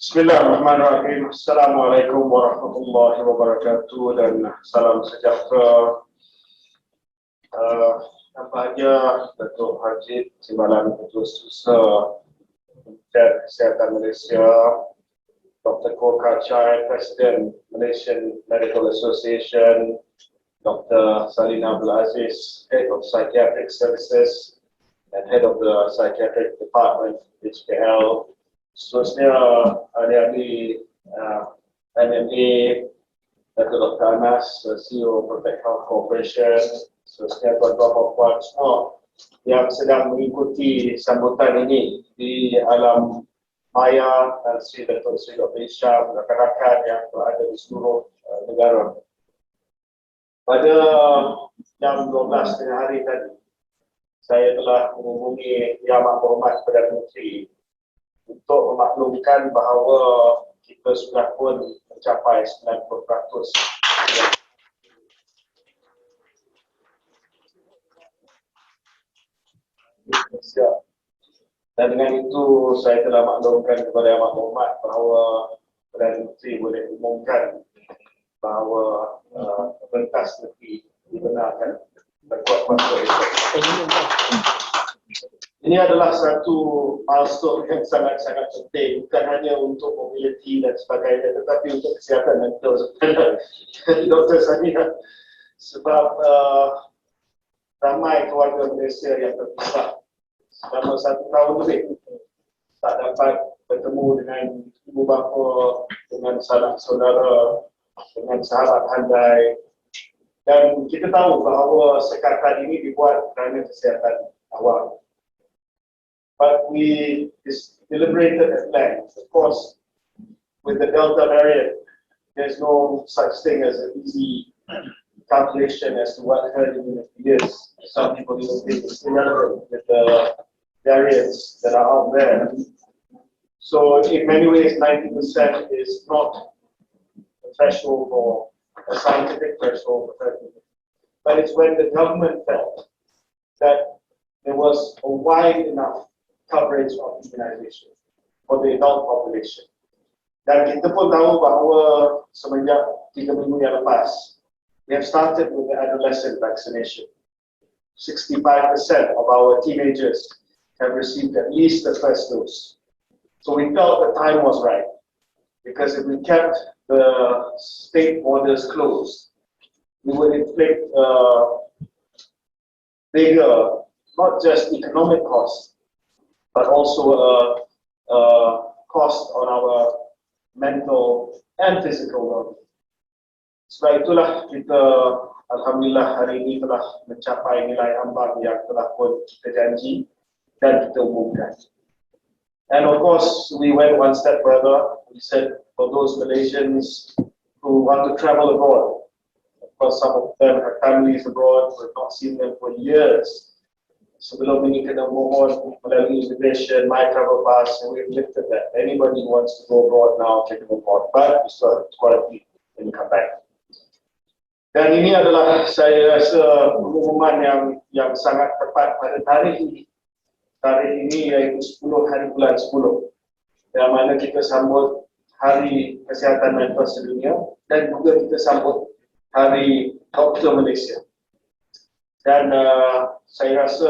Bismillahirrahmanirrahim. Assalamualaikum warahmatullahi wabarakatuh dan salam sejahtera. Yang bahagia Datuk Haji Timbalan Ketua Susah Kementerian Kesihatan Malaysia, Dr. Koh Kachai, Presiden Malaysian Medical Association, Dr. Salina Abdul Aziz, Head of Psychiatric Services and Head of the Psychiatric Department HKL, seterusnya adik-adik MMA, Dr. Anas, CEO Protect Health Corporation, seterusnya tuan-tuan dan puan semua yang sedang mengikuti sambutan ini di alam maya dan Sri Datuk Sri Dr. Isham, rakan-rakan yang berada di seluruh negara. Pada jam 12 tengah hari tadi, saya telah menghubungi Yang Amat Berhormat Perdana Menteri untuk memaklumkan bahawa kita sudah pun mencapai 90%. Dan dengan itu saya telah maklumkan kepada Yang Amat Berhormat bahawa Perdana Menteri boleh umumkan bahawa pentas negeri dibenarkan berkuat kuasa esok. Ini adalah satu milestone yang sangat-sangat penting, bukan hanya untuk mobility dan sebagainya, tetapi untuk kesihatan mental Dr. Salina. Sebab ramai keluarga Malaysia yang terpisah selama 1 tahun lebih, tak dapat bertemu dengan ibu bapa, dengan sanak saudara, dengan sahabat handai. Dan kita tahu bahawa sekatan ini dibuat kerana kesihatan awam. But we deliberated at length. Of course, with the Delta variant, there's no such thing as an easy calculation as to what herd immunity is. Some people even think it's irrelevant with the variants that are out there. So in many ways, 90% is not a threshold or a scientific threshold for herd immunity. But it's when the government felt that there was a wide enough coverage of immunization for the adult population. Dan kita pun tahu bahawa semenjak 3 minggu yang lepas, we have started with the adolescent vaccination. 65% of our teenagers have received at least the first dose. So we felt the time was right, because if we kept the state borders closed, we would inflict bigger, not just economic costs, but also a cost on our mental and physical well-being. Sebab itulah kita, alhamdulillah, hari ini telah mencapai nilai ambang yang telah pun kita janji dan kita umumkan. And of course, we went one step further. We said for those Malaysians who want to travel abroad, of course some of them have families abroad, we've not seen them for years. Sebelum ini kena mohon melalui immigration, my travel pass, and we've lifted that. Anybody who wants to go abroad now can go abroad, but you still have to quarantine when you come back. Dan ini adalah, saya rasa, pengumuman yang sangat tepat pada tarikh ini. Tarikh ini iaitu 10 hari bulan 10, yang mana kita sambut Hari Kesihatan Mental Sedunia dan juga kita sambut Hari Doktor Malaysia. Dan saya rasa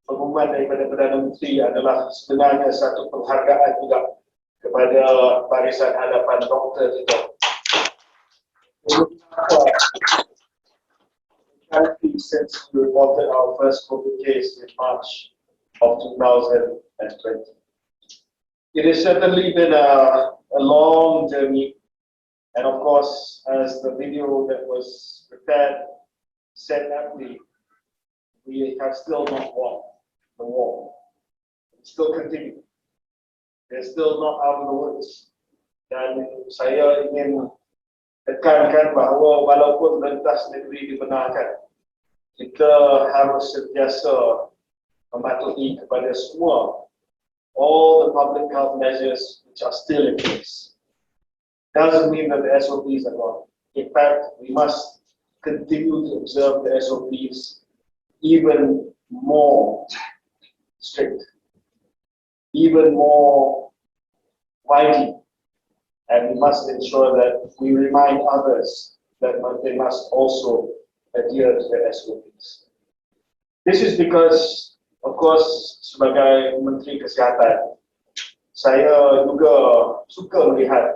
pengumuman daripada Perdana Menteri adalah sebenarnya satu penghargaan juga kepada barisan hadapan doktor kita. Since we reported our first COVID case in March of 2020. It has certainly been a long journey, and of course, as the video that was prepared said aptly, we have still not won the war. We still continue. We're still not out of the woods. Dan saya ingin tekankan bahawa walaupun rentas negeri dibenarkan, kita harus sentiasa mematuhi kepada semua all the public health measures which are still in place. Doesn't mean that the SOPs are gone. In fact, we must continue to observe the SOPs even more strict, even more widely And we must ensure that we remind others that they must also adhere to the SOPs. This is because, of course, sebagai Menteri Kesihatan, saya juga suka melihat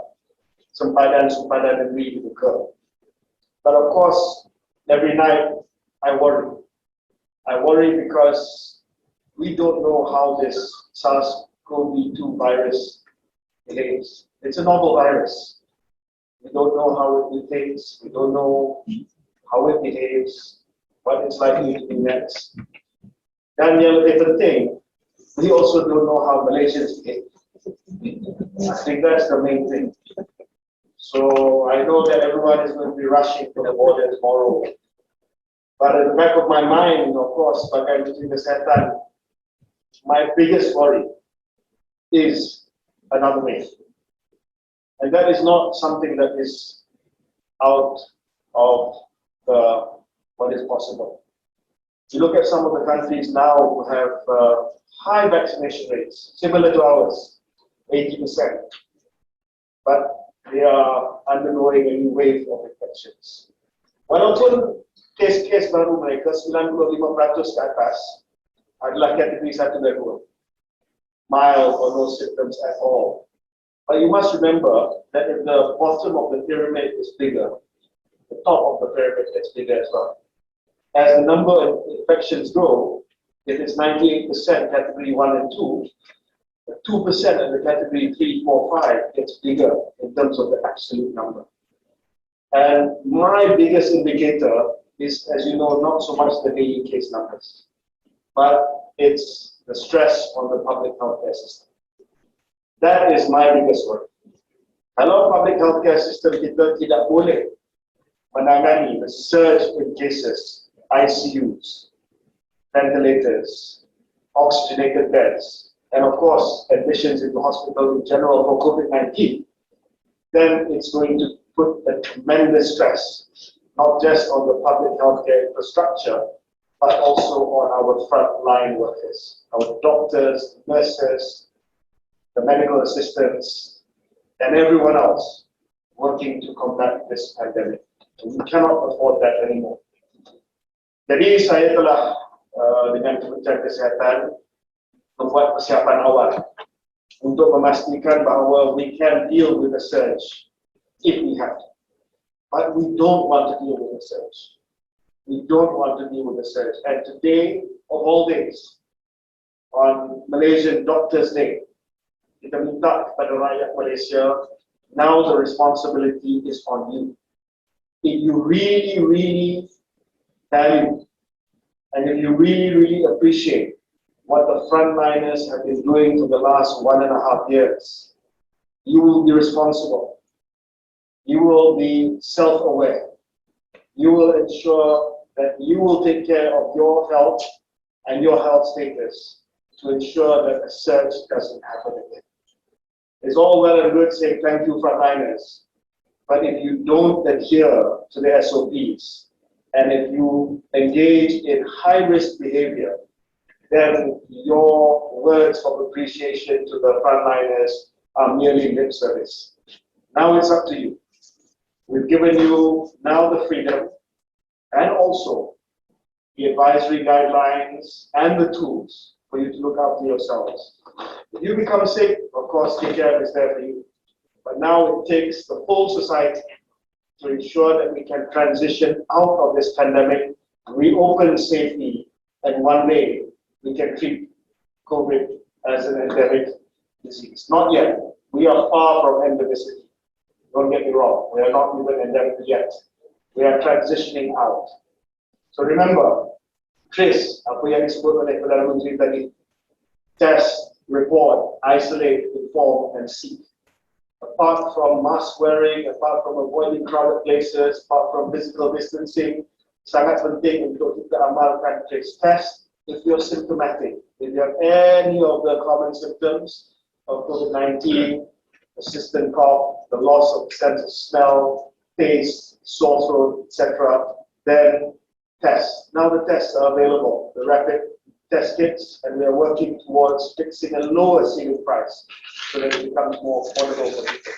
sempadan-sempadan negeri dibuka. But of course, every night I worry. I worry because we don't know how this SARS-CoV-2 virus behaves. It's a novel virus. We don't know how it mutates. We don't know how it behaves, what it's likely to do next. Dan yang lebih penting, we also don't know how Malaysians behave. I think that's the main thing. So I know that everyone is going to be rushing to the border tomorrow. But at the back of my mind, of course, sebagai Menteri Kesihatan, my biggest worry is another wave. And that is not something that is out of what is possible. You look at some of the countries now who have high vaccination rates, similar to ours, 80%. But they are undergoing a new wave of infections. Walaupun kes-kes baru mereka 95% ke atas adalah kategori 1 dan 2, mild or no symptoms at all. But you must remember that if the bottom of the pyramid is bigger, the top of the pyramid gets bigger as well. As the number of infections grow, if it's 98% category 1 and 2, the 2% of the category 3, 4, 5 gets bigger in terms of the absolute number. And my biggest indicator is, as you know, not so much the daily case numbers, but it's the stress on the public healthcare system. That is my biggest worry. Kalau public healthcare system kita tidak boleh menangani the surge in cases, ICUs, ventilators, oxygenated beds, and of course, admissions into hospital in general for COVID-19, then it's going to put a tremendous stress, not just on the public healthcare infrastructure, but also on our frontline workers, our doctors, nurses, the medical assistants, and everyone else working to combat this pandemic. We cannot afford that anymore. Jadi saya telah dengan Kementerian Kesihatan membuat persiapan awal untuk memastikan bahawa we can deal with the surge if we have to. But we don't want to deal with the surge. We don't want to deal with the surge. And today, of all days, on Malaysian Doctors' Day, kita minta kepada rakyat Malaysia, now the responsibility is on you. If you really, really value and if you really, really appreciate what the frontliners have been doing for the last 1.5 years, you will be responsible. You will be self-aware. You will ensure that you will take care of your health and your health status to ensure that a surge doesn't happen again. It's all well and good saying thank you frontliners, but if you don't adhere to the SOPs and if you engage in high-risk behavior, then your words of appreciation to the frontliners are merely lip service. Now it's up to you. We've given you now the freedom and also the advisory guidelines and the tools for you to look after yourselves. If you become sick, of course, take care is there for you. But now it takes the whole society to ensure that we can transition out of this pandemic, reopen safely, and one day we can treat COVID as an endemic disease. Not yet. We are far from endemicity. Don't get me wrong. We are not even endemic yet. We are transitioning out. So remember, trace, apa yang disebut oleh Perdana Menteri tadi, test, report, isolate, inform, and seek. Apart from mask wearing, apart from avoiding crowded places, apart from physical distancing, sangat penting untuk kita amalkan trace test if you're symptomatic. If you have any of the common symptoms of COVID-19, persistent cough, the loss of sense of smell, taste, sore throat, etc., then test. Now the tests are available, the rapid test kits, and we are working towards fixing a lower ceiling price so that it becomes more affordable for people.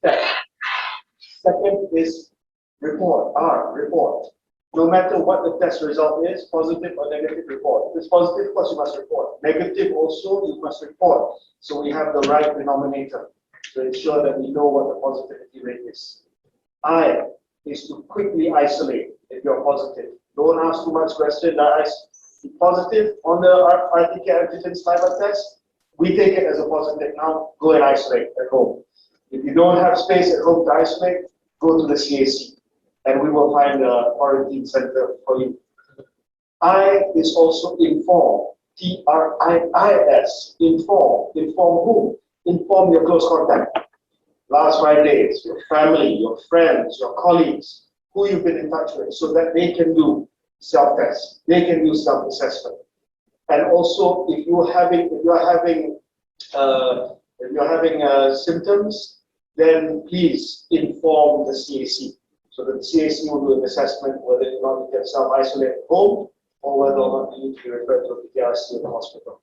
test. Second is report, report. No matter what the test result is, positive or negative, report. If it's positive, of course, you must report. Negative also, you must report. So we have the right denominator to ensure that we know what the positivity rate is. I is to quickly isolate if you're positive. Don't ask too much questions. Positive on the RT antigen saliva test, we take it as a positive. Now go and isolate at home. If you don't have space at home to isolate, go to the CAC and we will find a quarantine center for you. I is also inform. TRIIS. Inform. Inform who? Inform your close contact. Last 5 days, your family, your friends, your colleagues, who you've been in touch with, so that they can do self-test. They can do self-assessment. And also, if you're having symptoms, then please inform the CAC. So that the CAC will do an assessment whether or not you can self-isolate at home or whether or not you need to be referred to a PTRC in the hospital.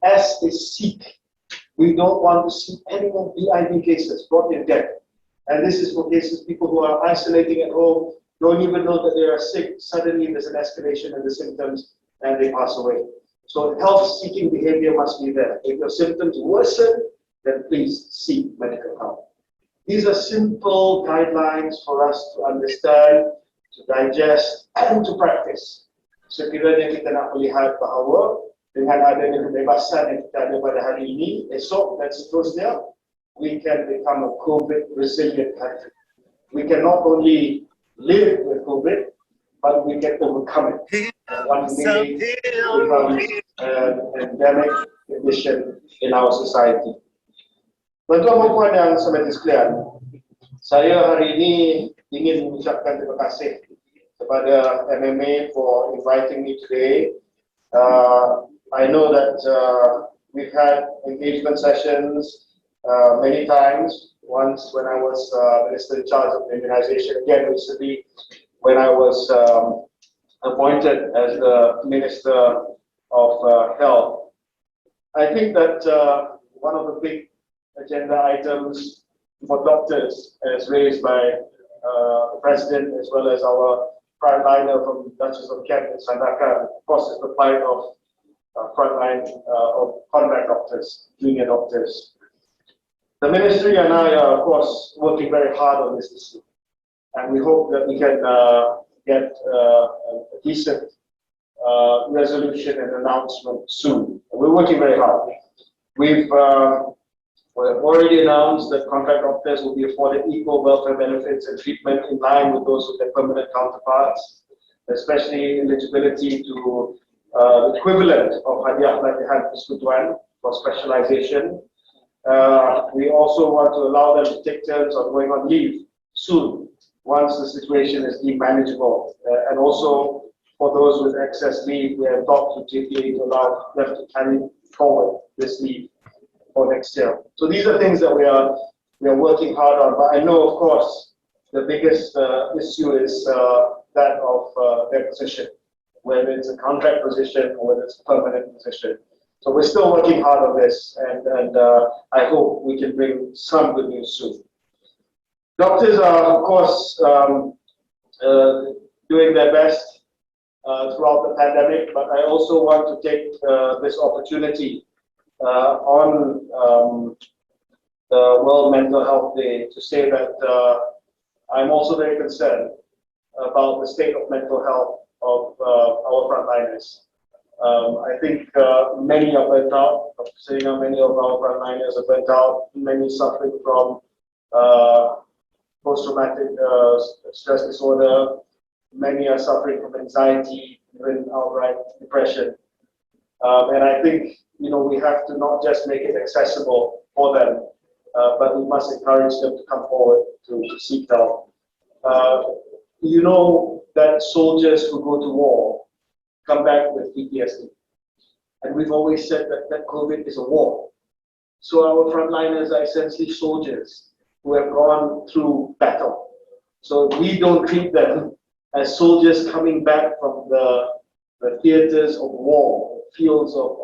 S is seek. We don't want to see anyone BID cases brought in death. And this is for cases people who are isolating at home, don't even know that they are sick. Suddenly there's an escalation in the symptoms and they pass away. So health-seeking behavior must be there. If your symptoms worsen, then please seek medical help. These are simple guidelines for us to understand, to digest, and to practice. Sekiranya kita nak melihat bahawa dengan adanya kebebasan yang kita ada pada hari ini, esok dan seterusnya, we can become a COVID resilient country. We can not only live with COVID, but we can overcome it. One day becomes an endemic condition in our society. Tuan-tuan dan puan yang saya sekalian, saya hari ini ingin mengucapkan terima kasih kepada MMA for inviting me today. I know that we've had engagement sessions many times. Once when I was Minister in charge of immunization, again recently when I was appointed as the Minister of Health. I think that one of the big agenda items for doctors, as raised by the President as well as our frontliner from Duchess of Kent and Sandakan, of course, is the plight of frontline of contract doctors, junior doctors. The Ministry and I are, of course, working very hard on this issue, and we hope that we can get a decent resolution and announcement soon. We're working very hard. We've already announced that contract doctors will be afforded equal welfare benefits and treatment in line with those of their permanent counterparts, especially eligibility to the equivalent of Hadiah Pelatihan Persekutuan for specialization. We also want to allow them to take turns on going on leave soon, once the situation is deemed manageable. And also, for those with excess leave, we have talked to JPA to allow them to carry forward this leave for next year. So these are things that we are working hard on. But I know, of course, the biggest issue is that of their position, whether it's a contract position or whether it's a permanent position. So we're still working hard on this, and I hope we can bring some good news soon. Doctors are, of course, doing their best throughout the pandemic, but I also want to take this opportunity on the World Mental Health Day to say that I'm also very concerned about the state of mental health of our frontliners. I think many are burnt out. Many of our frontliners are burnt out. Many suffering from post-traumatic stress disorder. Many are suffering from anxiety, even outright depression. And I think we have to not just make it accessible for them, but we must encourage them to come forward to seek help. You know that soldiers who go to war come back with PTSD. And we've always said that COVID is a war. So our frontliners are essentially soldiers who have gone through battle. So we don't treat them as soldiers coming back from the theaters of war, fields of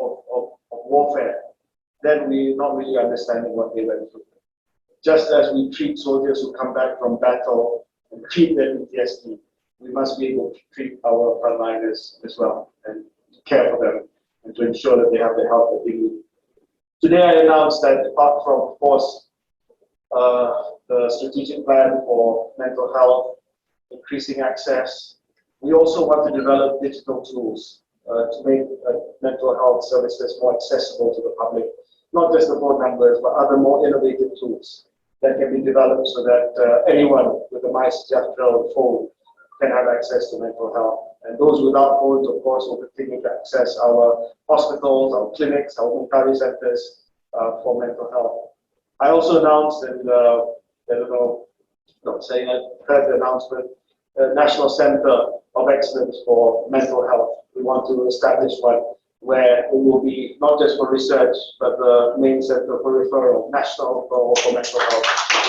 warfare, then we're not really understanding what they went through. just as we treat soldiers who come back from battle and treat their PTSD, we must be able to treat our frontliners as well and care for them and to ensure that they have the help that they need. Today I announced that apart from, of course, the strategic plan for mental health, increasing access, we also want to develop digital tools to make mental health services more accessible to the public. Not just the phone numbers, but other more innovative tools that can be developed so that anyone with a MySejahtera phone can have access to mental health. And those without phones, of course, will continue to access our hospitals, our clinics, our Unkari centers for mental health. I also announced, and I don't know, not saying I heard the announcement, the National Center of Excellence for Mental Health. We want to establish one where it will be not just for research, but the main center for referral, national for mental health.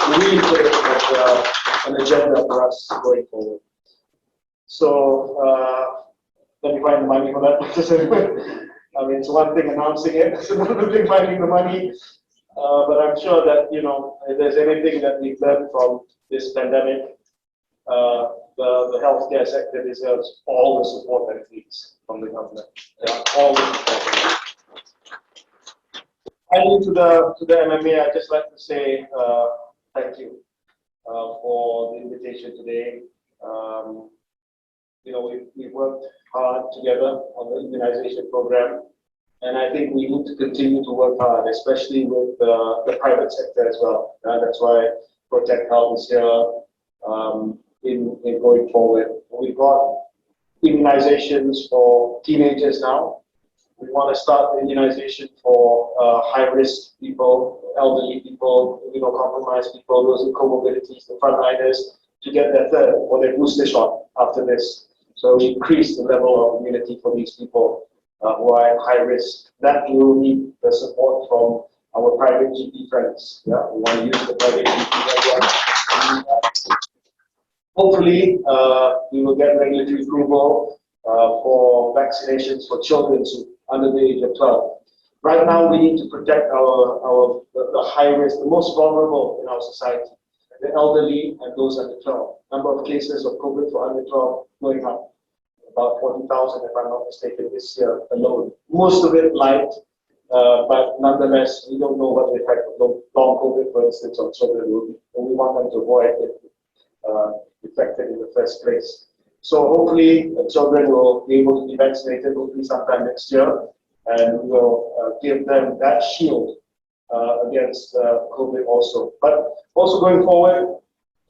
We really put it as an agenda for us going forward. So let me find the money for that. I mean, it's one thing announcing it, it's another thing finding the money. But I'm sure that, you know, if there's anything that we've learned from this pandemic, the healthcare sector deserves all the support that it needs from the government. Yeah, all the support. Adding to the MMA, I'd just like to say thank you for the invitation today. You know, we've worked hard together on the immunization program, and I think we need to continue to work hard, especially with the private sector as well. That's why Protect Health is here in going forward. We've got immunizations for teenagers now. We want to start the immunization for high-risk people, elderly people, immunocompromised people, those with comorbidities, the frontliners, to get their third or their booster shot after this. So we increase the level of immunity for these people who are at high risk. That will need the support from our private GP friends. Yeah, we want to use the private GP again. Hopefully, we will get regulatory approval for vaccinations for children under the age of 12. Right now, we need to protect the high risk, the most vulnerable in our society, the elderly and those under 12. Number of cases of COVID for under 12 going up, about 40,000 if I'm not mistaken this year alone. Most of it light, but nonetheless, we don't know what the effect of long COVID, for instance, on children will be. And we want them to avoid it infected in the first place. So hopefully, children will be able to be vaccinated, hopefully sometime next year, and we'll give them that shield against COVID also. But also going forward,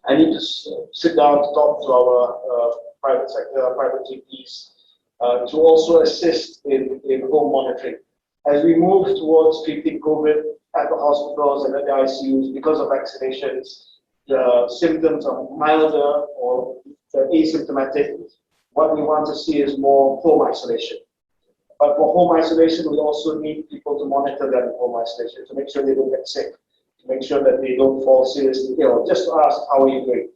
I need to sit down to talk to our private sector, private GPs, to also assist in home monitoring. As we move towards treating COVID at the hospitals and at the ICUs, because of vaccinations, the symptoms are milder or asymptomatic. What we want to see is more home isolation. But for home isolation, we also need people to monitor them in home isolation to make sure they don't get sick, to make sure that they don't fall seriously ill, just to ask, how are you doing?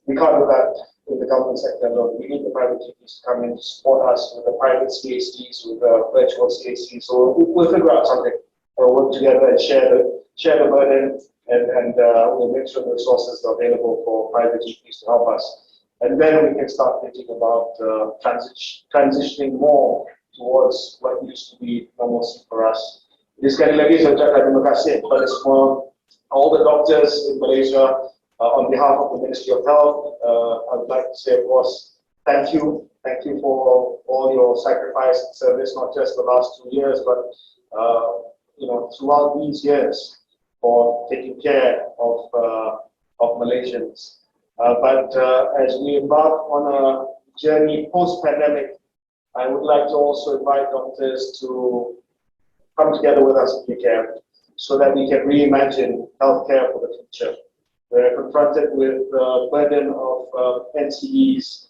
We can't do that in the government sector alone. We need the private GPs to come in to support us with the private CACs, with the virtual CACs. So we'll figure out something. We'll work together and share the burden, and we'll make sure the resources are available for private GPs to help us. And then we can start thinking about transitioning more towards what used to be normalcy for us. Jadi sekali lagi saya ucapkan terima kasih kepada semua, all the doctors in Malaysia. On behalf of the Ministry of Health, I would like to say, of course, thank you. Thank you for all your sacrifice and service, not just the last 2 years, but throughout these years, for taking care of Malaysians. But as we embark on a journey post-pandemic, I would like to also invite doctors to come together with us if we can, so that we can reimagine healthcare for the future. We're confronted with the burden of NCDs,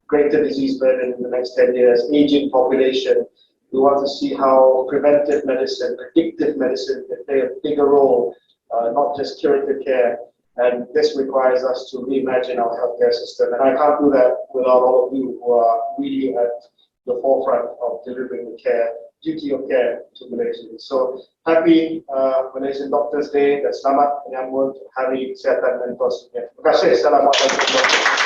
greater disease burden in the next 10 years, aging population. We want to see how preventive medicine, predictive medicine can play a bigger role, not just curative care. And this requires us to reimagine our healthcare system. And I can't do that without all of you who are really at the forefront of delivering the care. duty of care to Malaysia. So happy Malaysian Doctors Day dan selamat menyambut Hari Kesihatan Mental Dunia. Terima kasih. Assalamualaikum.